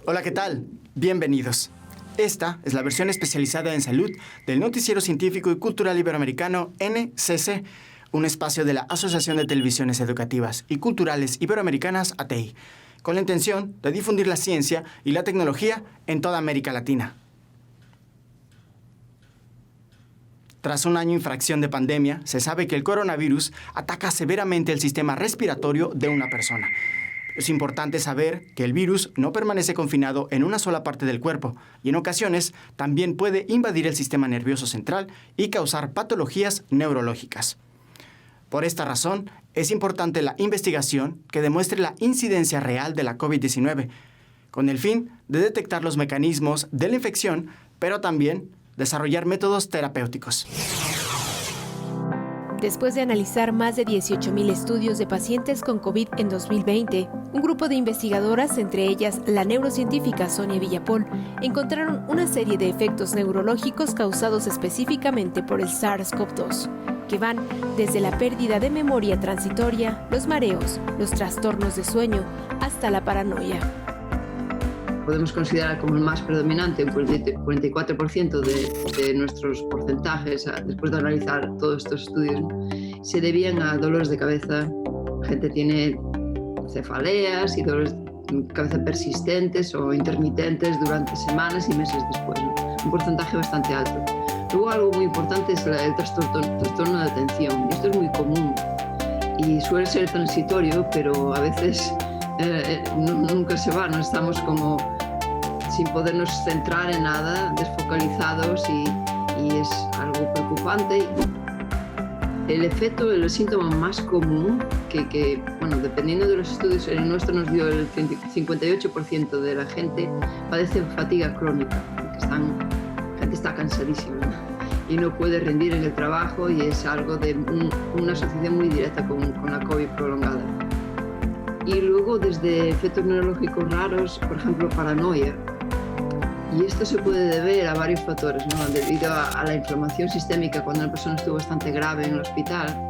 Hola, ¿qué tal? Bienvenidos. Esta es la versión especializada en salud del Noticiero Científico y Cultural Iberoamericano NCC, un espacio de la Asociación de Televisiones Educativas y Culturales Iberoamericanas, ATEI, con la intención de difundir la ciencia y la tecnología en toda América Latina. Tras un año y fracción de pandemia, se sabe que el coronavirus ataca severamente el sistema respiratorio de una persona. Es importante saber que el virus no permanece confinado en una sola parte del cuerpo y en ocasiones también puede invadir el sistema nervioso central y causar patologías neurológicas. Por esta razón, es importante la investigación que demuestre la incidencia real de la COVID-19, con el fin de detectar los mecanismos de la infección, pero también desarrollar métodos terapéuticos. Después de analizar más de 18,000 estudios de pacientes con COVID en 2020, un grupo de investigadoras, entre ellas la neurocientífica Sonia Villapol, encontraron una serie de efectos neurológicos causados específicamente por el SARS-CoV-2, que van desde la pérdida de memoria transitoria, los mareos, los trastornos de sueño, hasta la paranoia. Podemos considerar como el más predominante, un 44% de nuestros porcentajes, después de analizar todos estos estudios, se debían a dolores de cabeza. La gente tiene cefaleas y dolores de cabeza persistentes o intermitentes durante semanas y meses después, ¿no? Un porcentaje bastante alto. Luego algo muy importante es el trastorno de atención. Esto es muy común y suele ser transitorio, pero a veces nunca se va, no estamos como sin podernos centrar en nada, desfocalizados y es algo preocupante. El síntoma más común que dependiendo de los estudios, el nuestro nos dio el 58% de la gente padece fatiga crónica, porque la gente está cansadísima y no puede rendir en el trabajo y es algo de una asociación muy directa con la COVID prolongada. Y luego desde efectos neurológicos raros, por ejemplo, paranoia. Y esto se puede deber a varios factores, ¿no? Debido a la inflamación sistémica cuando una persona estuvo bastante grave en el hospital,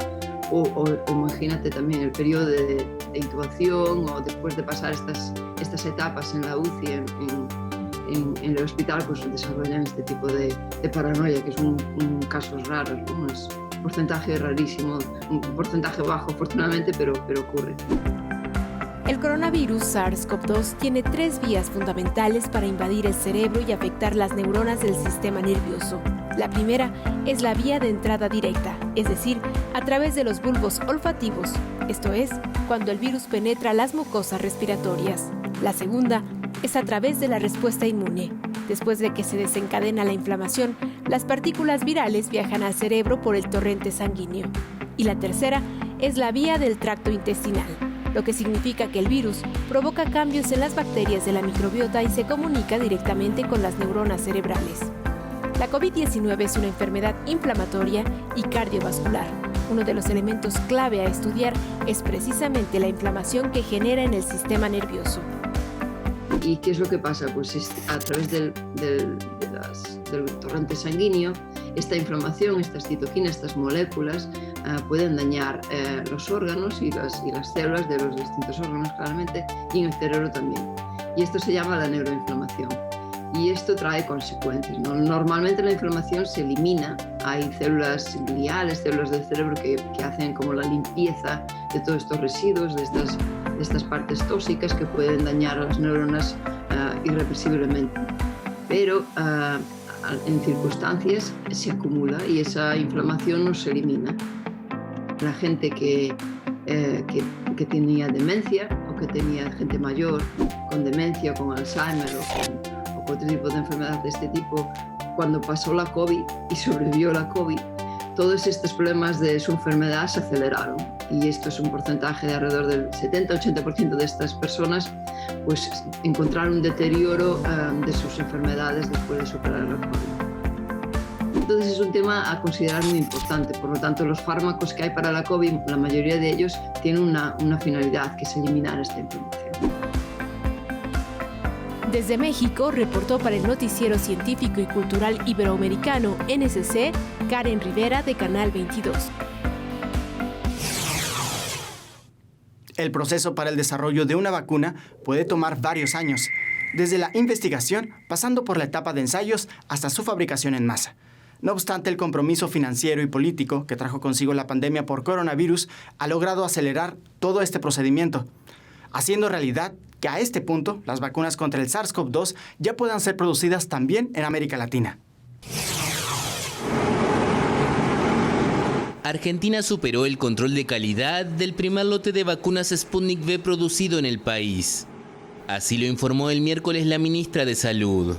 o imagínate también el periodo de intubación o después de pasar estas etapas en la UCI, en el hospital, pues desarrollan este tipo de paranoia, que es un casos raros, ¿no? Es un porcentaje rarísimo, un porcentaje bajo afortunadamente, pero ocurre. El coronavirus SARS-CoV-2 tiene 3 vías fundamentales para invadir el cerebro y afectar las neuronas del sistema nervioso. La primera es la vía de entrada directa, es decir, a través de los bulbos olfativos, esto es, cuando el virus penetra las mucosas respiratorias. La segunda es a través de la respuesta inmune. Después de que se desencadena la inflamación, las partículas virales viajan al cerebro por el torrente sanguíneo. Y la tercera es la vía del tracto intestinal, lo que significa que el virus provoca cambios en las bacterias de la microbiota y se comunica directamente con las neuronas cerebrales. La COVID-19 es una enfermedad inflamatoria y cardiovascular. Uno de los elementos clave a estudiar es precisamente la inflamación que genera en el sistema nervioso. ¿Y qué es lo que pasa? Pues a través del torrente sanguíneo, esta inflamación, estas citoquinas, estas moléculas pueden dañar los órganos y las células de los distintos órganos, claramente, y en el cerebro también. Y esto se llama la neuroinflamación. Y esto trae consecuencias, ¿no? Normalmente la inflamación se elimina. Hay células gliales, células del cerebro que hacen como la limpieza de todos estos residuos, de estas partes tóxicas que pueden dañar a las neuronas irreversiblemente. Pero en circunstancias se acumula y esa inflamación no se elimina. La gente que tenía demencia o que tenía gente mayor con demencia, con Alzheimer o con otro tipo de enfermedad de este tipo, cuando pasó la COVID y sobrevivió la COVID, todos estos problemas de su enfermedad se aceleraron y esto es un porcentaje de alrededor del 70-80% de estas personas pues encontraron un deterioro de sus enfermedades después de superar la COVID. Entonces es un tema a considerar muy importante, por lo tanto los fármacos que hay para la COVID, la mayoría de ellos tienen una finalidad que es eliminar esta inflamación. Desde México, reportó para el Noticiero Científico y Cultural Iberoamericano, NCC, Karen Rivera, de Canal 22. El proceso para el desarrollo de una vacuna puede tomar varios años. desde la investigación, pasando por la etapa de ensayos hasta su fabricación en masa. No obstante, el compromiso financiero y político que trajo consigo la pandemia por coronavirus ha logrado acelerar todo este procedimiento, haciendo realidad que a este punto las vacunas contra el SARS-CoV-2 ya puedan ser producidas también en América Latina. Argentina superó el control de calidad del primer lote de vacunas Sputnik V producido en el país. Así lo informó el miércoles la ministra de Salud.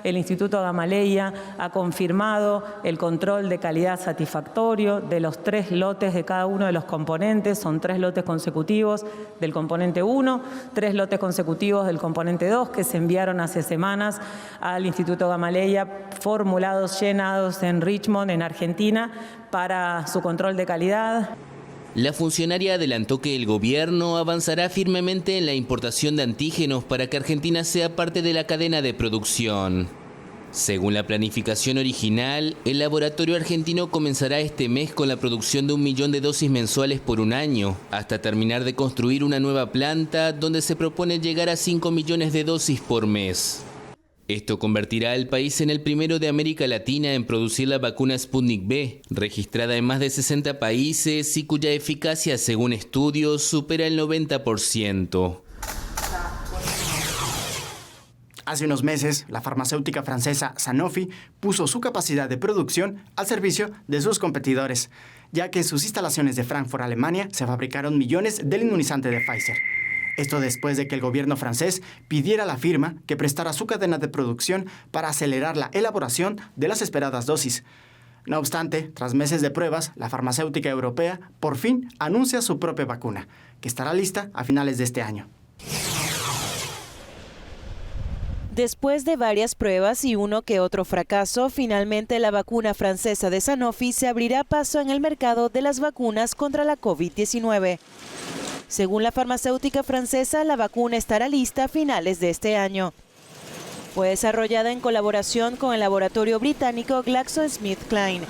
El Instituto Gamaleya ha confirmado el control de calidad satisfactorio de los 3 lotes de cada uno de los componentes. Son 3 lotes consecutivos del componente 1, 3 lotes consecutivos del componente 2 que se enviaron hace semanas al Instituto Gamaleya, formulados, llenados en Richmond, en Argentina, para su control de calidad. La funcionaria adelantó que el gobierno avanzará firmemente en la importación de antígenos para que Argentina sea parte de la cadena de producción. Según la planificación original, el laboratorio argentino comenzará este mes con la producción de 1 millón de dosis mensuales por un año, hasta terminar de construir una nueva planta donde se propone llegar a 5 millones de dosis por mes. Esto convertirá al país en el primero de América Latina en producir la vacuna Sputnik V, registrada en más de 60 países y cuya eficacia, según estudios, supera el 90%. Hace unos meses, la farmacéutica francesa Sanofi puso su capacidad de producción al servicio de sus competidores, ya que en sus instalaciones de Frankfurt, Alemania, se fabricaron millones del inmunizante de Pfizer. Esto después de que el gobierno francés pidiera a la firma que prestara su cadena de producción para acelerar la elaboración de las esperadas dosis. No obstante, tras meses de pruebas, la farmacéutica europea por fin anuncia su propia vacuna, que estará lista a finales de este año. Después de varias pruebas y uno que otro fracaso, finalmente la vacuna francesa de Sanofi se abrirá paso en el mercado de las vacunas contra la COVID-19. Según la farmacéutica francesa, la vacuna estará lista a finales de este año. Fue desarrollada en colaboración con el laboratorio británico GlaxoSmithKline.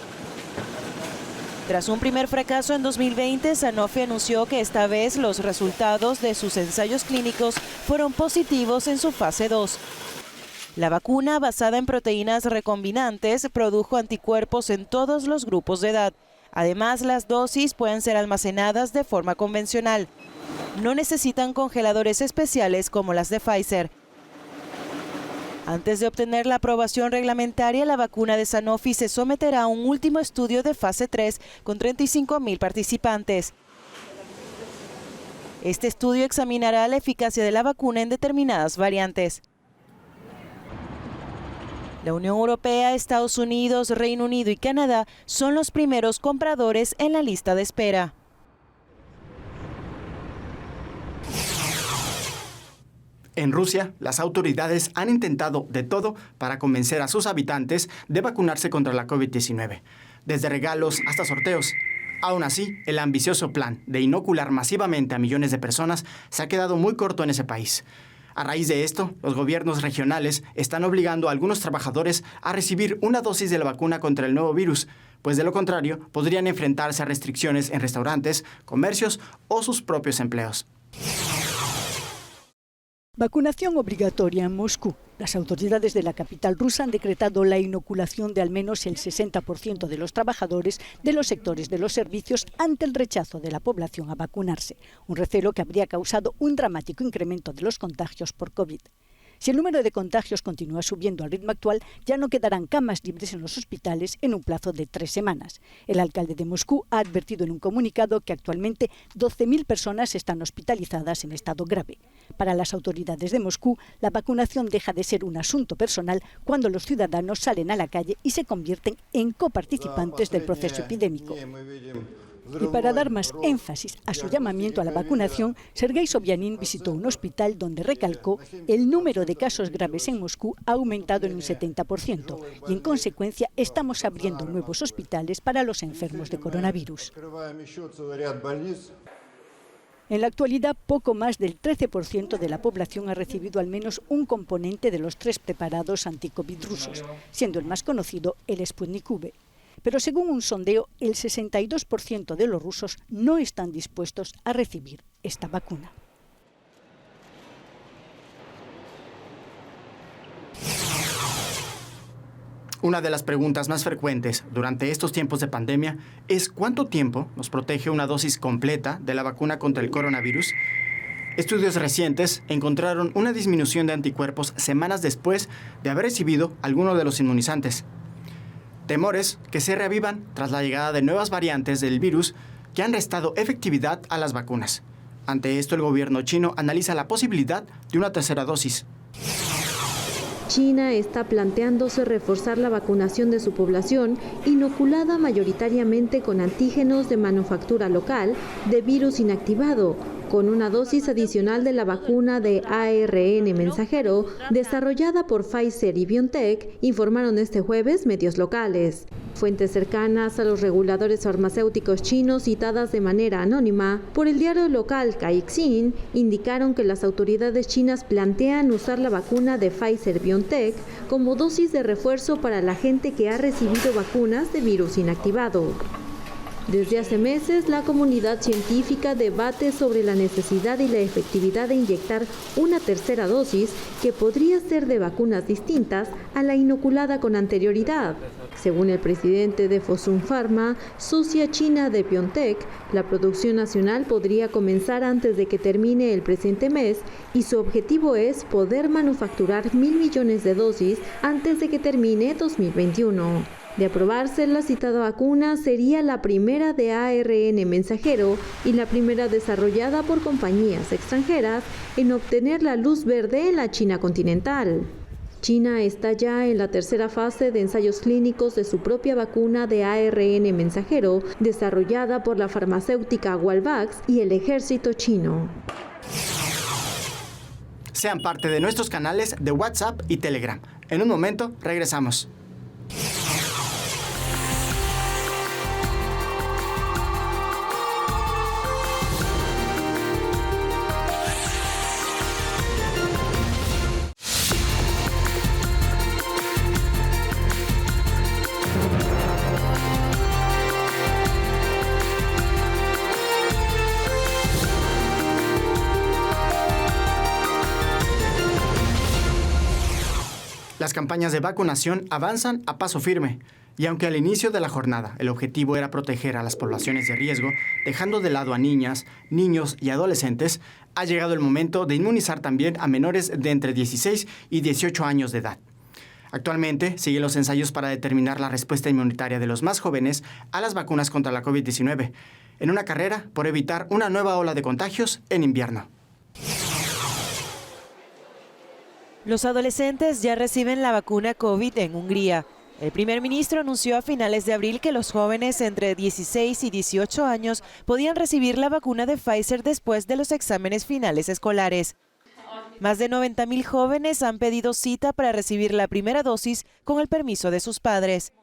Tras un primer fracaso en 2020, Sanofi anunció que esta vez los resultados de sus ensayos clínicos fueron positivos en su fase 2. La vacuna, basada en proteínas recombinantes, produjo anticuerpos en todos los grupos de edad. Además, las dosis pueden ser almacenadas de forma convencional. No necesitan congeladores especiales como las de Pfizer. Antes de obtener la aprobación reglamentaria, la vacuna de Sanofi se someterá a un último estudio de fase 3 con 35.000 participantes. Este estudio examinará la eficacia de la vacuna en determinadas variantes. La Unión Europea, Estados Unidos, Reino Unido y Canadá son los primeros compradores en la lista de espera. En Rusia, las autoridades han intentado de todo para convencer a sus habitantes de vacunarse contra la COVID-19, desde regalos hasta sorteos. Aún así, el ambicioso plan de inocular masivamente a millones de personas se ha quedado muy corto en ese país. A raíz de esto, los gobiernos regionales están obligando a algunos trabajadores a recibir una dosis de la vacuna contra el nuevo virus, pues de lo contrario podrían enfrentarse a restricciones en restaurantes, comercios o sus propios empleos. Vacunación obligatoria en Moscú. Las autoridades de la capital rusa han decretado la inoculación de al menos el 60% de los trabajadores de los sectores de los servicios ante el rechazo de la población a vacunarse, un recelo que habría causado un dramático incremento de los contagios por COVID. Si el número de contagios continúa subiendo al ritmo actual, ya no quedarán camas libres en los hospitales en un plazo de 3 semanas. El alcalde de Moscú ha advertido en un comunicado que actualmente 12.000 personas están hospitalizadas en estado grave. Para las autoridades de Moscú, la vacunación deja de ser un asunto personal cuando los ciudadanos salen a la calle y se convierten en coparticipantes del proceso epidémico. Y para dar más énfasis a su llamamiento a la vacunación, Sergei Sobyanin visitó un hospital donde recalcó el número de casos graves en Moscú ha aumentado en un 70% y en consecuencia estamos abriendo nuevos hospitales para los enfermos de coronavirus. En la actualidad, poco más del 13% de la población ha recibido al menos un componente de los 3 preparados anti-COVID rusos, siendo el más conocido el Sputnik V. Pero según un sondeo, el 62% de los rusos no están dispuestos a recibir esta vacuna. Una de las preguntas más frecuentes durante estos tiempos de pandemia es ¿cuánto tiempo nos protege una dosis completa de la vacuna contra el coronavirus? Estudios recientes encontraron una disminución de anticuerpos semanas después de haber recibido alguno de los inmunizantes. Temores que se reavivan tras la llegada de nuevas variantes del virus que han restado efectividad a las vacunas. Ante esto, el gobierno chino analiza la posibilidad de una tercera dosis. China está planteándose reforzar la vacunación de su población, inoculada mayoritariamente con antígenos de manufactura local de virus inactivado, con una dosis adicional de la vacuna de ARN mensajero desarrollada por Pfizer y BioNTech, informaron este jueves medios locales. Fuentes cercanas a los reguladores farmacéuticos chinos citadas de manera anónima por el diario local Caixin indicaron que las autoridades chinas plantean usar la vacuna de Pfizer-BioNTech como dosis de refuerzo para la gente que ha recibido vacunas de virus inactivado. Desde hace meses, la comunidad científica debate sobre la necesidad y la efectividad de inyectar una tercera dosis que podría ser de vacunas distintas a la inoculada con anterioridad. Según el presidente de Fosun Pharma, socia china de BioNTech, la producción nacional podría comenzar antes de que termine el presente mes y su objetivo es poder manufacturar 1.000 millones de dosis antes de que termine 2021. De aprobarse, la citada vacuna sería la primera de ARN mensajero y la primera desarrollada por compañías extranjeras en obtener la luz verde en la China continental. China está ya en la tercera fase de ensayos clínicos de su propia vacuna de ARN mensajero, desarrollada por la farmacéutica Walvax y el ejército chino. Sean parte de nuestros canales de WhatsApp y Telegram. En un momento, regresamos. Las campañas de vacunación avanzan a paso firme, y aunque al inicio de la jornada el objetivo era proteger a las poblaciones de riesgo, dejando de lado a niñas, niños y adolescentes, ha llegado el momento de inmunizar también a menores de entre 16 y 18 años de edad. Actualmente siguen los ensayos para determinar la respuesta inmunitaria de los más jóvenes a las vacunas contra la COVID-19, en una carrera por evitar una nueva ola de contagios en invierno. Los adolescentes ya reciben la vacuna COVID en Hungría. El primer ministro anunció a finales de abril que los jóvenes entre 16 y 18 años podían recibir la vacuna de Pfizer después de los exámenes finales escolares. Más de 90.000 jóvenes han pedido cita para recibir la primera dosis con el permiso de sus padres.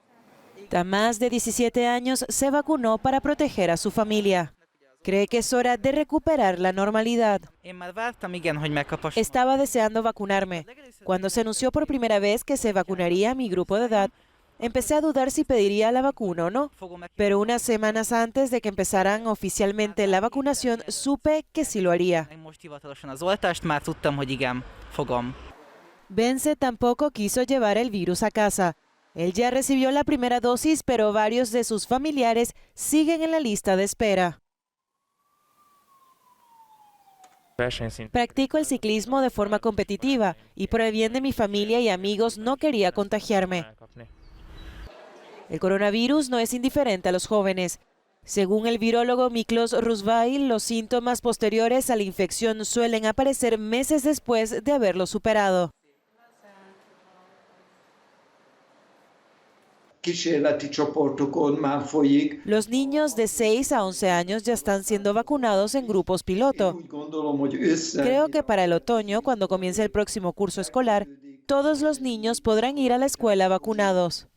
Tamás, de 17 años, se vacunó para proteger a su familia. Cree que es hora de recuperar la normalidad. Estaba deseando vacunarme. Cuando se anunció por primera vez que se vacunaría a mi grupo de edad, empecé a dudar si pediría la vacuna o no. Pero unas semanas antes de que empezaran oficialmente la vacunación, supe que sí lo haría. Bence tampoco quiso llevar el virus a casa. Él ya recibió la primera dosis, pero varios de sus familiares siguen en la lista de espera. Practico el ciclismo de forma competitiva y por el bien de mi familia y amigos no quería contagiarme. El coronavirus no es indiferente a los jóvenes. Según el virólogo Miklos Rusvail, los síntomas posteriores a la infección suelen aparecer meses después de haberlo superado. Los niños de 6 a 11 años ya están siendo vacunados en grupos piloto. Creo que para el otoño, cuando comience el próximo curso escolar, todos los niños podrán ir a la escuela vacunados.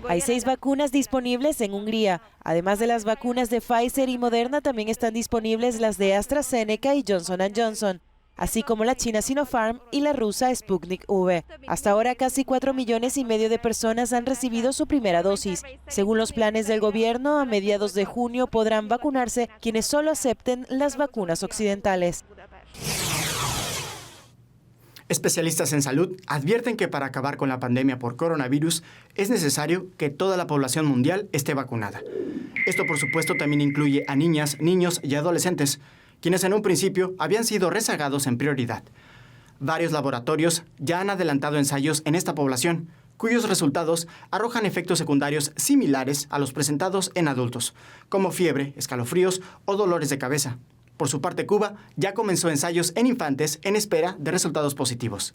Hay 6 vacunas disponibles en Hungría. Además de las vacunas de Pfizer y Moderna, también están disponibles las de AstraZeneca y Johnson & Johnson, así como la china Sinopharm y la rusa Sputnik V. Hasta ahora, casi 4,5 millones de personas han recibido su primera dosis. Según los planes del gobierno, a mediados de junio podrán vacunarse quienes solo acepten las vacunas occidentales. Especialistas en salud advierten que para acabar con la pandemia por coronavirus es necesario que toda la población mundial esté vacunada. Esto, por supuesto, también incluye a niñas, niños y adolescentes, quienes en un principio habían sido rezagados en prioridad. Varios laboratorios ya han adelantado ensayos en esta población, cuyos resultados arrojan efectos secundarios similares a los presentados en adultos, como fiebre, escalofríos o dolores de cabeza. Por su parte, Cuba ya comenzó ensayos en infantes en espera de resultados positivos.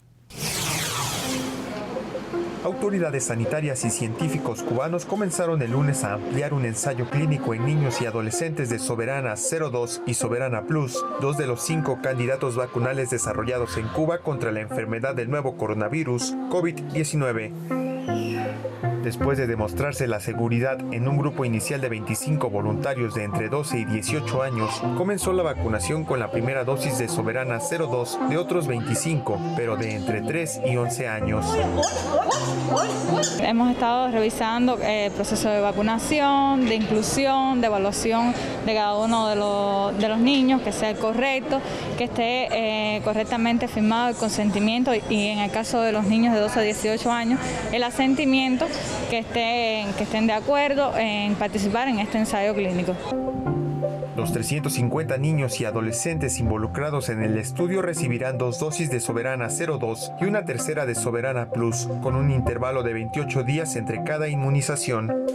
Autoridades sanitarias y científicos cubanos comenzaron el lunes a ampliar un ensayo clínico en niños y adolescentes de Soberana 02 y Soberana Plus, 2 de los 5 candidatos vacunales desarrollados en Cuba contra la enfermedad del nuevo coronavirus, COVID-19. Después de demostrarse la seguridad en un grupo inicial de 25 voluntarios de entre 12 y 18 años, comenzó la vacunación con la primera dosis de Soberana 02 de otros 25, pero de entre 3 y 11 años. Hemos estado revisando el proceso de vacunación, de inclusión, de evaluación de cada uno de los niños, que sea el correcto, que esté correctamente firmado el consentimiento y en el caso de los niños de 12 a 18 años, el asentimiento, que estén de acuerdo en participar en este ensayo clínico. Los 350 niños y adolescentes involucrados en el estudio recibirán 2 dosis de Soberana 02 y una tercera de Soberana Plus, con un intervalo de 28 días entre cada inmunización.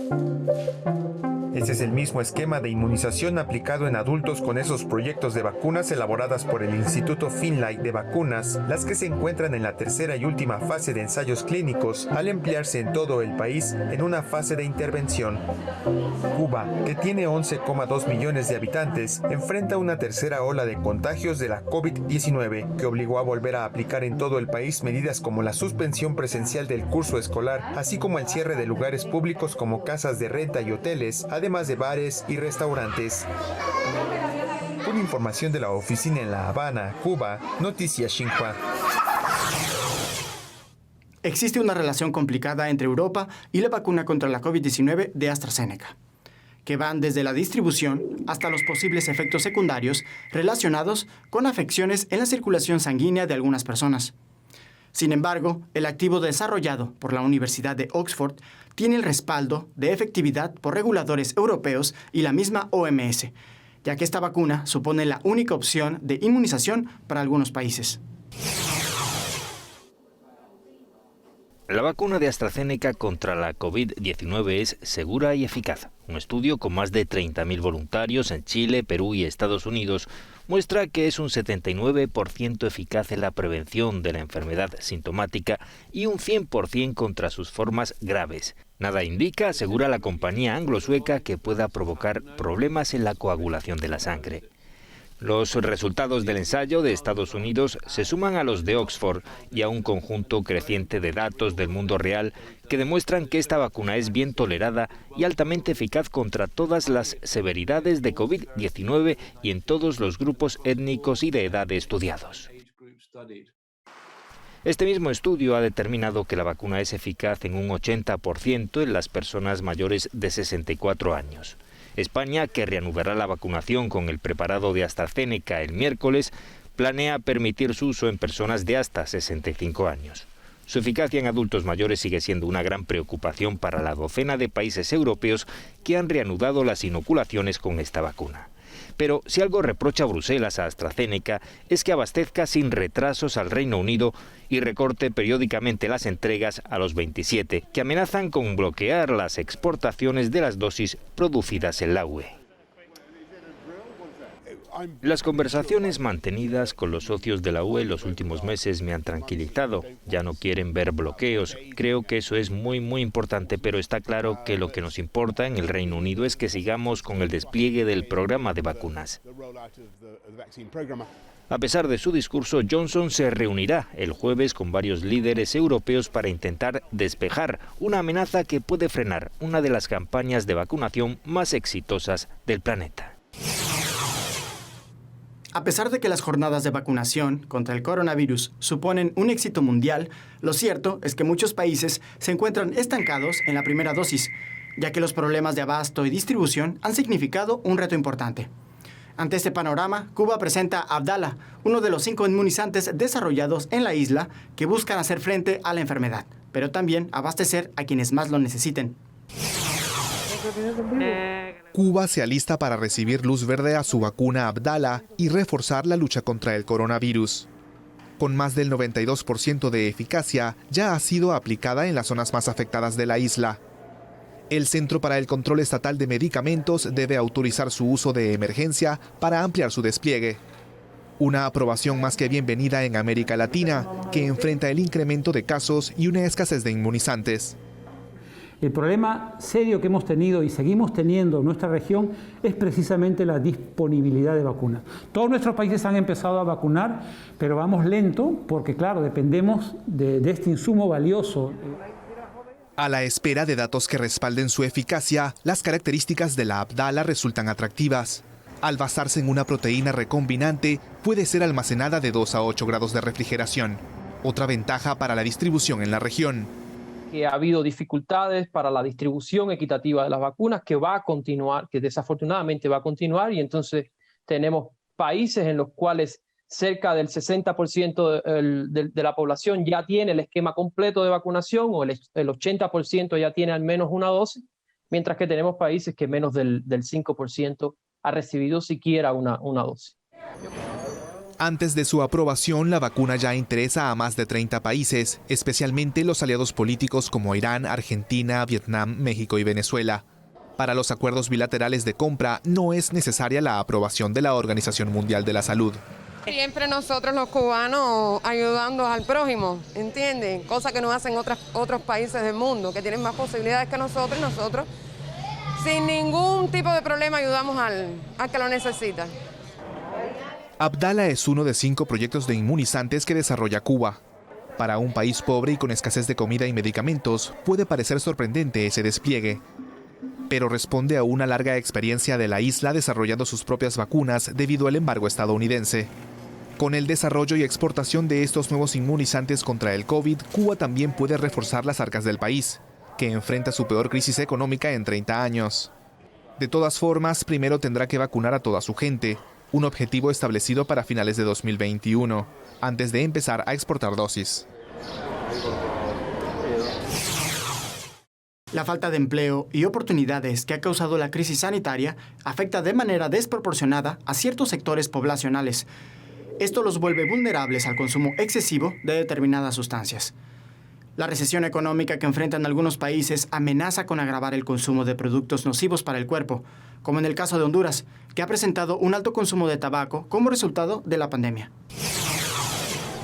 Este es el mismo esquema de inmunización aplicado en adultos con esos proyectos de vacunas elaboradas por el Instituto Finlay de Vacunas, las que se encuentran en la tercera y última fase de ensayos clínicos, al emplearse en todo el país en una fase de intervención. Cuba, que tiene 11,2 millones de habitantes, enfrenta una tercera ola de contagios de la COVID-19, que obligó a volver a aplicar en todo el país medidas como la suspensión presencial del curso escolar, así como el cierre de lugares públicos como casas de renta y hoteles, además de bares y restaurantes. Con información de la oficina en La Habana, Cuba, Noticias Xinhua. Existe una relación complicada entre Europa y la vacuna contra la COVID-19 de AstraZeneca, que van desde la distribución hasta los posibles efectos secundarios relacionados con afecciones en la circulación sanguínea de algunas personas. Sin embargo, el activo desarrollado por la Universidad de Oxford tiene el respaldo de efectividad por reguladores europeos y la misma OMS, ya que esta vacuna supone la única opción de inmunización para algunos países. La vacuna de AstraZeneca contra la COVID-19 es segura y eficaz. Un estudio con más de 30.000 voluntarios en Chile, Perú y Estados Unidos muestra que es un 79% eficaz en la prevención de la enfermedad sintomática y un 100% contra sus formas graves. Nada indica, asegura la compañía anglo-sueca, que pueda provocar problemas en la coagulación de la sangre. Los resultados del ensayo de Estados Unidos se suman a los de Oxford y a un conjunto creciente de datos del mundo real que demuestran que esta vacuna es bien tolerada y altamente eficaz contra todas las severidades de COVID-19 y en todos los grupos étnicos y de edad estudiados. Este mismo estudio ha determinado que la vacuna es eficaz en un 80% en las personas mayores de 64 años. España, que reanudará la vacunación con el preparado de AstraZeneca el miércoles, planea permitir su uso en personas de hasta 65 años. Su eficacia en adultos mayores sigue siendo una gran preocupación para la docena de países europeos que han reanudado las inoculaciones con esta vacuna. Pero si algo reprocha Bruselas a AstraZeneca es que abastezca sin retrasos al Reino Unido y recorte periódicamente las entregas a los 27, que amenazan con bloquear las exportaciones de las dosis producidas en la UE. Las conversaciones mantenidas con los socios de la UE en los últimos meses me han tranquilizado. Ya no quieren ver bloqueos. Creo que eso es muy importante, pero está claro que lo que nos importa en el Reino Unido es que sigamos con el despliegue del programa de vacunas. A pesar de su discurso, Johnson se reunirá el jueves con varios líderes europeos para intentar despejar una amenaza que puede frenar una de las campañas de vacunación más exitosas del planeta. A pesar de que las jornadas de vacunación contra el coronavirus suponen un éxito mundial, lo cierto es que muchos países se encuentran estancados en la primera dosis, ya que los problemas de abasto y distribución han significado un reto importante. Ante este panorama, Cuba presenta Abdala, uno de los 5 inmunizantes desarrollados en la isla que buscan hacer frente a la enfermedad, pero también abastecer a quienes más lo necesiten. Cuba se alista para recibir luz verde a su vacuna Abdala y reforzar la lucha contra el coronavirus. Con más del 92% de eficacia, ya ha sido aplicada en las zonas más afectadas de la isla. El Centro para el Control Estatal de Medicamentos debe autorizar su uso de emergencia para ampliar su despliegue. Una aprobación más que bienvenida en América Latina, que enfrenta el incremento de casos y una escasez de inmunizantes. El problema serio que hemos tenido y seguimos teniendo en nuestra región es precisamente la disponibilidad de vacunas. Todos nuestros países han empezado a vacunar, pero vamos lento porque, claro, dependemos de este insumo valioso. A la espera de datos que respalden su eficacia, las características de la Abdala resultan atractivas. Al basarse en una proteína recombinante, puede ser almacenada de 2 a 8 grados de refrigeración. Otra ventaja para la distribución en la región. Que ha habido dificultades para la distribución equitativa de las vacunas, que va a continuar, que desafortunadamente va a continuar, y entonces tenemos países en los cuales cerca del 60% de la población ya tiene el esquema completo de vacunación, o el 80% ya tiene al menos una dosis, mientras que tenemos países que menos del 5% ha recibido siquiera una dosis. Antes de su aprobación, la vacuna ya interesa a más de 30 países, especialmente los aliados políticos como Irán, Argentina, Vietnam, México y Venezuela. Para los acuerdos bilaterales de compra no es necesaria la aprobación de la Organización Mundial de la Salud. Siempre nosotros los cubanos ayudando al prójimo, ¿entienden? Cosa que no hacen otros países del mundo, que tienen más posibilidades que nosotros, y nosotros sin ningún tipo de problema ayudamos al que lo necesita. Abdala es uno de 5 proyectos de inmunizantes que desarrolla Cuba. Para un país pobre y con escasez de comida y medicamentos, puede parecer sorprendente ese despliegue. Pero responde a una larga experiencia de la isla desarrollando sus propias vacunas debido al embargo estadounidense. Con el desarrollo y exportación de estos nuevos inmunizantes contra el COVID, Cuba también puede reforzar las arcas del país, que enfrenta su peor crisis económica en 30 años. De todas formas, primero tendrá que vacunar a toda su gente, un objetivo establecido para finales de 2021, antes de empezar a exportar dosis. La falta de empleo y oportunidades que ha causado la crisis sanitaria afecta de manera desproporcionada a ciertos sectores poblacionales. Esto los vuelve vulnerables al consumo excesivo de determinadas sustancias. La recesión económica que enfrentan algunos países amenaza con agravar el consumo de productos nocivos para el cuerpo, como en el caso de Honduras, que ha presentado un alto consumo de tabaco como resultado de la pandemia.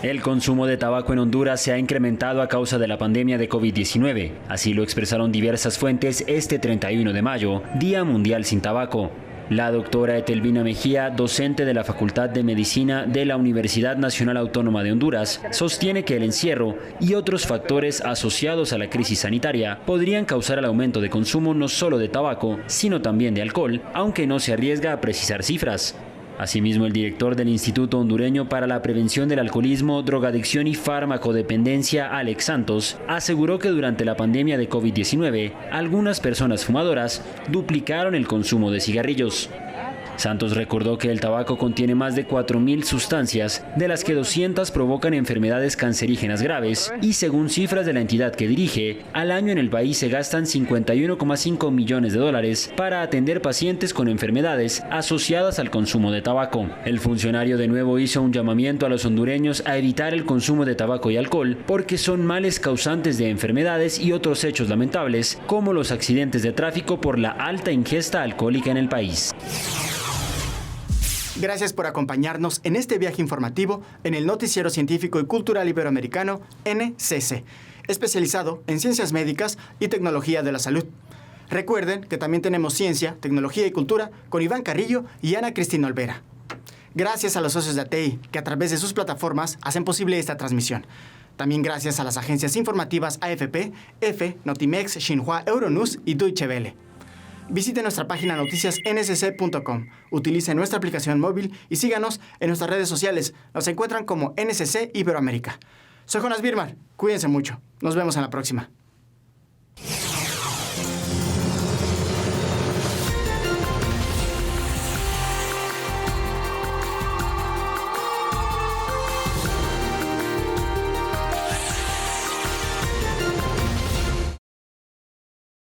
El consumo de tabaco en Honduras se ha incrementado a causa de la pandemia de COVID-19. Así lo expresaron diversas fuentes este 31 de mayo, Día Mundial sin Tabaco. La doctora Etelvina Mejía, docente de la Facultad de Medicina de la Universidad Nacional Autónoma de Honduras, sostiene que el encierro y otros factores asociados a la crisis sanitaria podrían causar el aumento de consumo no solo de tabaco, sino también de alcohol, aunque no se arriesga a precisar cifras. Asimismo, el director del Instituto Hondureño para la Prevención del Alcoholismo, Drogadicción y Farmacodependencia, Alex Santos, aseguró que durante la pandemia de COVID-19, algunas personas fumadoras duplicaron el consumo de cigarrillos. Santos recordó que el tabaco contiene más de 4.000 sustancias, de las que 200 provocan enfermedades cancerígenas graves, y según cifras de la entidad que dirige, al año en el país se gastan $51,5 millones para atender pacientes con enfermedades asociadas al consumo de tabaco. El funcionario de nuevo hizo un llamamiento a los hondureños a evitar el consumo de tabaco y alcohol porque son males causantes de enfermedades y otros hechos lamentables, como los accidentes de tráfico por la alta ingesta alcohólica en el país. Gracias por acompañarnos en este viaje informativo en el Noticiero Científico y Cultural Iberoamericano, NCC, especializado en ciencias médicas y tecnología de la salud. Recuerden que también tenemos ciencia, tecnología y cultura con Iván Carrillo y Ana Cristina Olvera. Gracias a los socios de ATEI, que a través de sus plataformas hacen posible esta transmisión. También gracias a las agencias informativas AFP, EFE, Notimex, Xinhua, Euronews y Deutsche Welle. Visite nuestra página noticiasncc.com, utilice nuestra aplicación móvil y síganos en nuestras redes sociales. Nos encuentran como NCC Iberoamérica. Soy Jonas Birmar. Cuídense mucho. Nos vemos en la próxima.